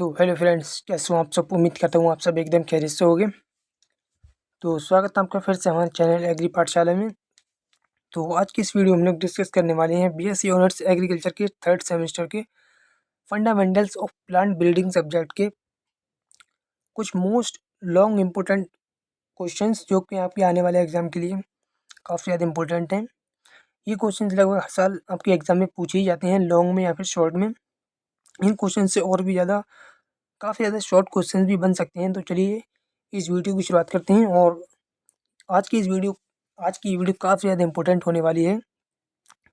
तो hello friends, कैसे हो आप सब। उम्मीद करता हूँ आप सब एकदम खैरियत से होगे। तो स्वागत है आपका फिर से हमारे चैनल एग्री पाठशाला में। तो आज की इस वीडियो में हम लोग डिस्कस करने वाले हैं बीएससी ऑनर्स एग्रीकल्चर के थर्ड सेमेस्टर के fundamentals of plant breeding subject के कुछ मोस्ट लॉन्ग इम्पोर्टेंट क्वेश्चंस जो कि आपके आने वाले एग्जाम के लिए काफ़ी ज़्यादा इंपॉर्टेंट हैं। ये क्वेश्चन लगभग हर साल आपके एग्जाम में पूछे ही जाते हैं, लॉन्ग में या फिर शॉर्ट में। इन क्वेश्चन से और भी ज़्यादा काफ़ी ज़्यादा शॉर्ट क्वेश्चन भी बन सकते हैं। तो चलिए इस वीडियो की शुरुआत करते हैं। और आज की वीडियो काफ़ी ज़्यादा इंपॉर्टेंट होने वाली है।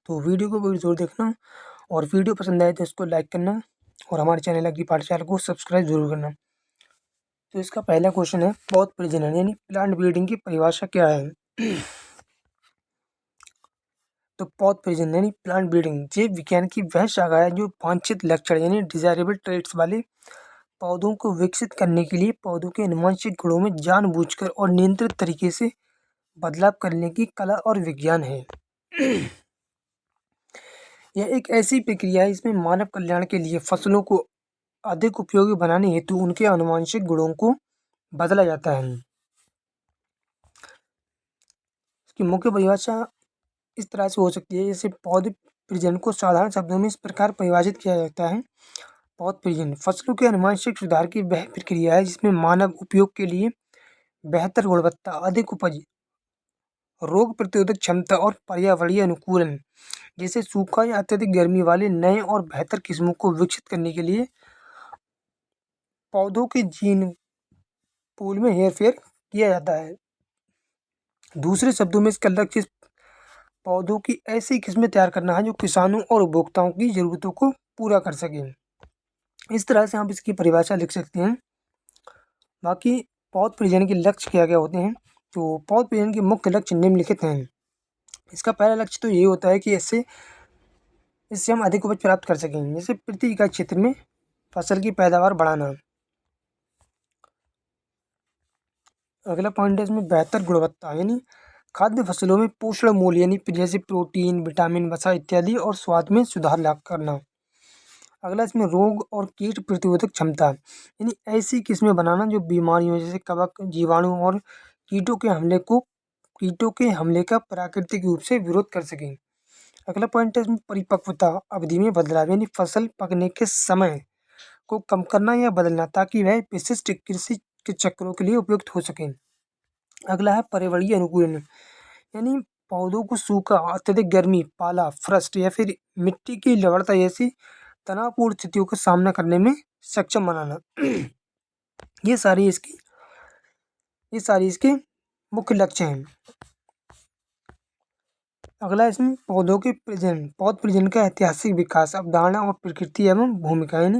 तो वीडियो को पूरी ज़रूर देखना और वीडियो पसंद आए तो इसको लाइक करना और हमारे चैनल एग्री पाठशाला को सब्सक्राइब जरूर करना। तो इसका पहला क्वेश्चन है, पौध प्रजनन यानी प्लांट ब्रीडिंग की परिभाषा क्या है। तो पौध प्रजनन यानी प्लांट ब्रीडिंग जीव विज्ञान की वह शाखा है जो वांछित लक्षण यानी डिजायरेबल ट्रेट्स वाले पौधों को विकसित करने के लिए पौधों के आनुवंशिक गुणों में जानबूझकर और नियंत्रित तरीके से बदलाव करने की कला और विज्ञान है। यह एक ऐसी प्रक्रिया है इसमें मानव कल्याण के लिए फसलों को अधिक उपयोगी बनाने हेतु उनके आनुवंशिक गुणों को बदला जाता है। इसकी मुख्य परिभाषा इस तरह से हो सकती है, जैसे पौध प्रजनन को साधारण शब्दों में इस प्रकार परिभाषित किया जाता है। पौध प्रजनन फसलों के आनुवंशिक सुधार की वह प्रक्रिया है जिसमें मानव उपयोग के लिए बेहतर गुणवत्ता, अधिक उपज, रोग प्रतिरोधक क्षमता और पर्यावरणीय अनुकूलन जैसे सूखा या अत्यधिक गर्मी वाले नए और बेहतर किस्मों को विकसित करने के लिए पौधों के जीन पूल में हेरफेर किया जाता है। दूसरे शब्दों में इसका लक्ष्य पौधों की ऐसी किस्में तैयार करना है जो किसानों और उपभोक्ताओं की ज़रूरतों को पूरा कर सकें। इस तरह से आप इसकी परिभाषा लिख सकते हैं। बाकी पौध प्रजनन के लक्ष्य क्या क्या होते हैं। तो पौध प्रजनन के मुख्य लक्ष्य निम्नलिखित हैं। इसका पहला लक्ष्य तो ये होता है कि इससे हम अधिक उपज प्राप्त कर सकें, जैसे प्रति इकाई क्षेत्र में फसल की पैदावार बढ़ाना। अगला पॉइंट है इसमें बेहतर गुणवत्ता यानी खाद्य फसलों में पोषण मूल्य यानी जैसे प्रोटीन, विटामिन, वसा इत्यादि और स्वाद में सुधार ला करना। अगला इसमें रोग और कीट प्रतिरोधक क्षमता यानी ऐसी किस्में बनाना जो बीमारियों जैसे कवक, जीवाणु और कीटों के हमले का प्राकृतिक रूप से विरोध कर सकें। अगला पॉइंट है इसमें परिपक्वता अवधि में बदलाव यानी फसल पकने के समय को कम करना या बदलना ताकि वह विशिष्ट कृषि के चक्रों के लिए उपयुक्त हो सकें। अगला है पर्यावरणीय अनुकूलन यानी पौधों को सूखा, अत्यधिक गर्मी, पाला, फ्रस्ट या फिर मिट्टी की लवणता जैसी तनावपूर्ण स्थितियों का सामना करने में सक्षम बनाना। ये सारी इसके मुख्य लक्ष्य हैं। अगला इसमें पौधों के प्रजनन, पौध प्रजनन का ऐतिहासिक विकास, अवधारणा और प्रकृति एवं भूमिका यानी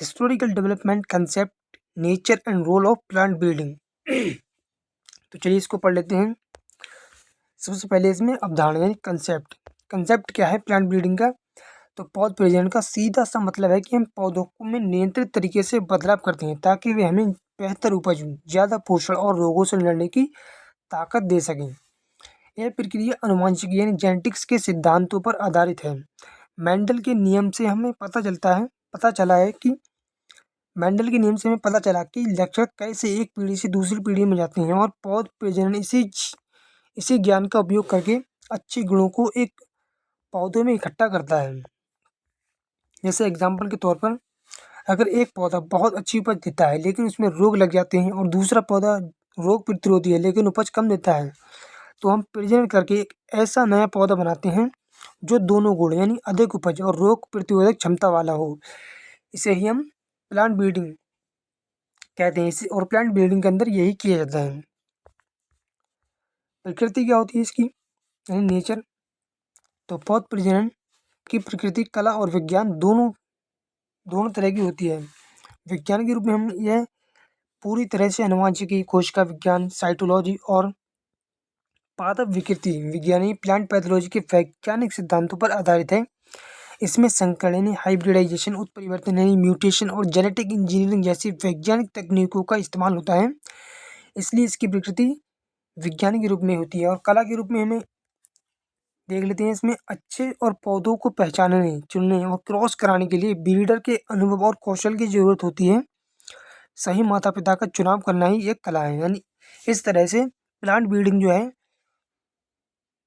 historical development concept, nature and role of plant breeding. तो चलिए इसको पढ़ लेते हैं। सबसे पहले इसमें अवधारणा यानी कंसेप्ट क्या है प्लांट ब्रीडिंग का। तो पौध प्रजनन का सीधा सा मतलब है कि हम पौधों को में नियंत्रित तरीके से बदलाव करते हैं ताकि वे हमें बेहतर उपज, ज़्यादा पोषण और रोगों से लड़ने की ताकत दे सकें। यह प्रक्रिया आनुवंशिक यानी जेनेटिक्स के सिद्धांतों पर आधारित है। मेंडल के नियम से हमें पता चला कि लक्षण कैसे एक पीढ़ी से दूसरी पीढ़ी में जाते हैं और पौध प्रजनन इसी ज्ञान का उपयोग करके अच्छे गुणों को एक पौधे में इकट्ठा करता है। जैसे एग्जाम्पल के तौर पर अगर एक पौधा बहुत अच्छी उपज देता है लेकिन उसमें रोग लग जाते हैं और दूसरा पौधा रोग प्रतिरोधी है लेकिन उपज कम देता है, तो हम प्रजनन करके एक ऐसा नया पौधा बनाते हैं जो दोनों गुण यानी अधिक उपज और रोग प्रतिरोधक क्षमता वाला हो। इसे ही हम प्लांट ब्रीडिंग कहते हैं। इसे और प्लांट ब्रीडिंग के अंदर यही किया जाता है। प्रकृति क्या होती है इसकी यानी नेचर। तो पौध प्रजनन की प्रकृति कला और विज्ञान दोनों तरह की होती है। विज्ञान के रूप में हम यह पूरी तरह से आनुवंशिकी, कोशिका विज्ञान, साइटोलॉजी और पादप विकृति विज्ञानी प्लांट पैथोलॉजी के वैज्ञानिक सिद्धांतों पर आधारित है। इसमें संकरण यानी हाइब्रिडाइजेशन, उत्परिवर्तन यानी म्यूटेशन और जेनेटिक इंजीनियरिंग जैसी वैज्ञानिक तकनीकों का इस्तेमाल होता है। इसलिए इसकी प्रकृति विज्ञान के रूप में होती है। और कला के रूप में हमें देख लेते हैं। इसमें अच्छे और पौधों को पहचानने, चुनने और क्रॉस कराने के लिए ब्रीडर के अनुभव और कौशल की ज़रूरत होती है। सही माता-पिता का चुनाव करना ही एक कला है। यानी इस तरह से प्लांट ब्रीडिंग जो है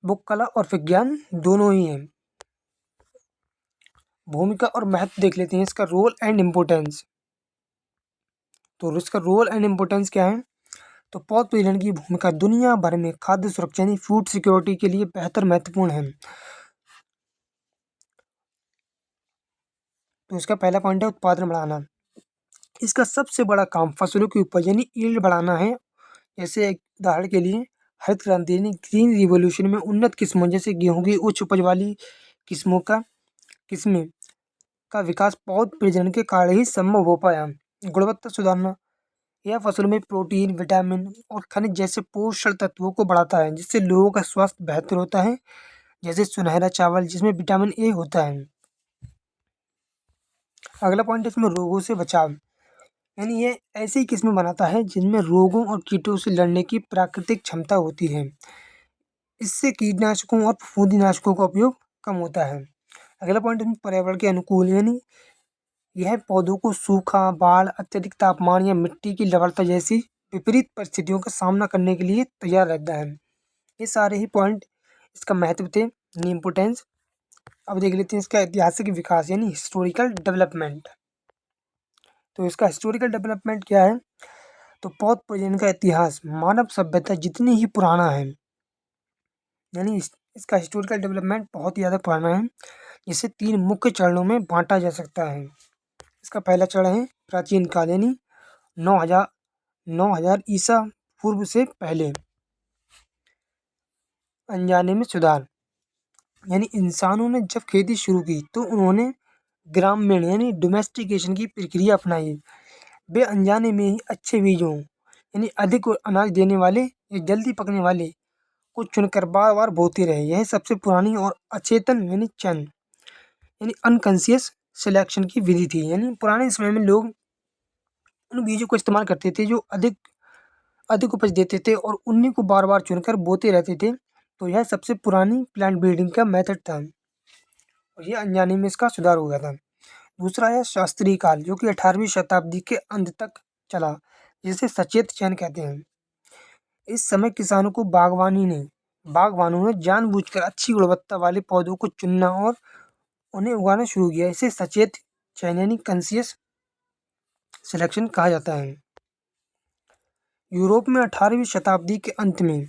वो कला और विज्ञान दोनों ही हैं। भूमिका और महत्व देख लेते हैं, इसका रोल एंड इम्पोर्टेंस। तो इसका रोल एंड इम्पोर्टेंस क्या है? तो पौध प्रजनन की भूमिका दुनिया भर में खाद्य सुरक्षा यानी फूड सिक्योरिटी के लिए बेहतर महत्वपूर्ण है। तो इसका पहला पॉइंट है उत्पादन बढ़ाना। इसका सबसे बड़ा काम फसलों की उपज यानी यील्ड बढ़ाना है। जैसे एक उदाहरण के लिए हरित क्रांति यानी ग्रीन रिवॉल्यूशन में उन्नत किस्मों जैसे गेहूं की उच्च उपज वाली किस्में का विकास पौध प्रजनन के कारण ही संभव हो पाया। गुणवत्ता सुधारना, यह फसलों में प्रोटीन, विटामिन और खनिज जैसे पोषण तत्वों को बढ़ाता है, जिससे लोगों का स्वास्थ्य बेहतर होता है। जैसे सुनहरा चावल जिसमें विटामिन ए होता है। अगला पॉइंट है इसमें रोगों से बचाव, यानी ये ऐसी किस्में बनाता है जिनमें रोगों और कीटों से लड़ने की प्राकृतिक क्षमता होती है। इससे कीटनाशकों और फफूंदीनाशकों का उपयोग कम होता है। अगला पॉइंट है पर्यावरण के अनुकूल, यानी यह पौधों को सूखा, बाढ़, अत्यधिक तापमान या मिट्टी की लवणता जैसी विपरीत परिस्थितियों का सामना करने के लिए तैयार रहता है। ये सारे ही पॉइंट इसका महत्व थे, इम्पोर्टेंस। अब देख लेते हैं इसका ऐतिहासिक विकास यानी हिस्टोरिकल डेवलपमेंट। तो इसका हिस्टोरिकल डेवलपमेंट क्या है? तो पौध प्रजनन का इतिहास मानव सभ्यता जितनी ही पुराना है, यानी इसका हिस्टोरिकल डेवलपमेंट बहुत ही ज़्यादा पुराना है, जिसे 3 मुख्य चरणों में बांटा जा सकता है। इसका पहला चरण है प्राचीन काल यानी 9000 ईसा पूर्व से पहले। अनजाने में सुधार, यानी इंसानों ने जब खेती शुरू की तो उन्होंने ग्रामीण यानी डोमेस्टिकेशन की प्रक्रिया अपनाई। वे अनजाने में ही अच्छे बीजों यानी अधिक अनाज देने वाले या जल्दी पकने वाले को चुनकर बार बार बोते रहे। यह सबसे पुरानी और अचेतन यानी चंद यानी अनकॉन्शियस सिलेक्शन की विधि थी। यानी पुराने समय में लोग उन बीजों को इस्तेमाल करते थे जो अधिक अधिक उपज देते थे और उन्हीं को बार बार चुनकर बोते रहते थे। तो यह सबसे पुरानी प्लांट ब्रीडिंग का मेथड था और ये अनजाने में इसका सुधार हो गया था। दूसरा है शास्त्रीय काल, जो कि 18वीं शताब्दी के अंत तक चला, जिसे सचेत चयन कहते हैं। इस समय किसानों को बागवानों ने जानबूझकर अच्छी गुणवत्ता वाले पौधों को चुनना और उन्हें उगाना शुरू किया। इसे सचेत चयन यानी कॉन्शियस सिलेक्शन कहा जाता है। यूरोप में 18वीं शताब्दी के अंत में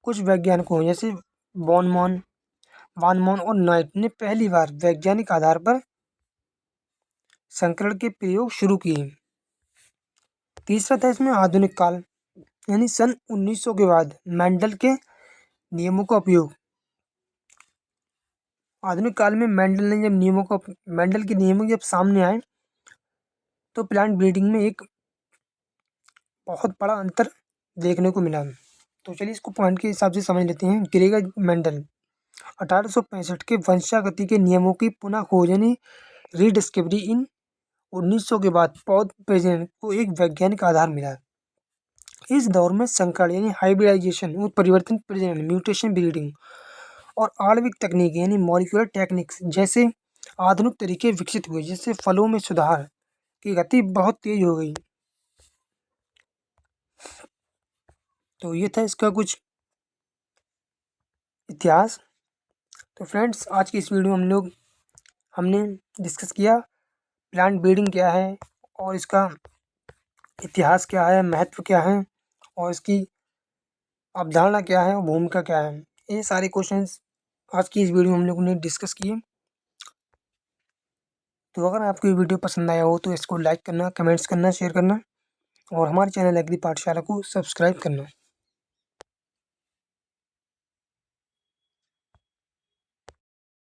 कुछ वैज्ञानिकों जैसे वानमॉन और नाइट ने पहली बार वैज्ञानिक आधार पर संकरण के प्रयोग शुरू किए। तीसरा था इसमें आधुनिक काल, यानी सन 1900 के बाद मेंडल के नियमों का उपयोग। आधुनिक काल में मेंडल के नियमों जब सामने आए तो प्लांट ब्रीडिंग में एक बहुत बड़ा अंतर देखने को मिला। तो चलिए इसको पॉइंट के हिसाब से समझ लेते हैं। ग्रेगर मेंडल 1865 के वंशागति के नियमों की पुनः खोज यानी रीडिस्कवरी इन 1900 के बाद पौध प्रजनन को एक वैज्ञानिक आधार मिला। इस दौर में संकरण यानी हाइब्रिडाइजेशन और परिवर्तन प्रजनन म्यूटेशन ब्रीडिंग और आणविक तकनीक यानी मॉलिक्यूलर टेक्निक्स जैसे आधुनिक तरीके विकसित हुए, जिससे फलों में सुधार की गति बहुत तेज हो गई। तो ये था इसका कुछ इतिहास। तो फ्रेंड्स, आज की इस वीडियो में हमने डिस्कस किया प्लांट ब्रीडिंग क्या है और इसका इतिहास क्या है, महत्व क्या है और इसकी अवधारणा क्या है और भूमिका क्या है। ये सारे क्वेश्चंस आज की इस वीडियो में हम लोगों ने डिस्कस किए। तो अगर आपको ये वीडियो पसंद आया हो तो इसको लाइक करना, कमेंट्स करना, शेयर करना और हमारे चैनल एग्री पाठशाला को सब्सक्राइब करना।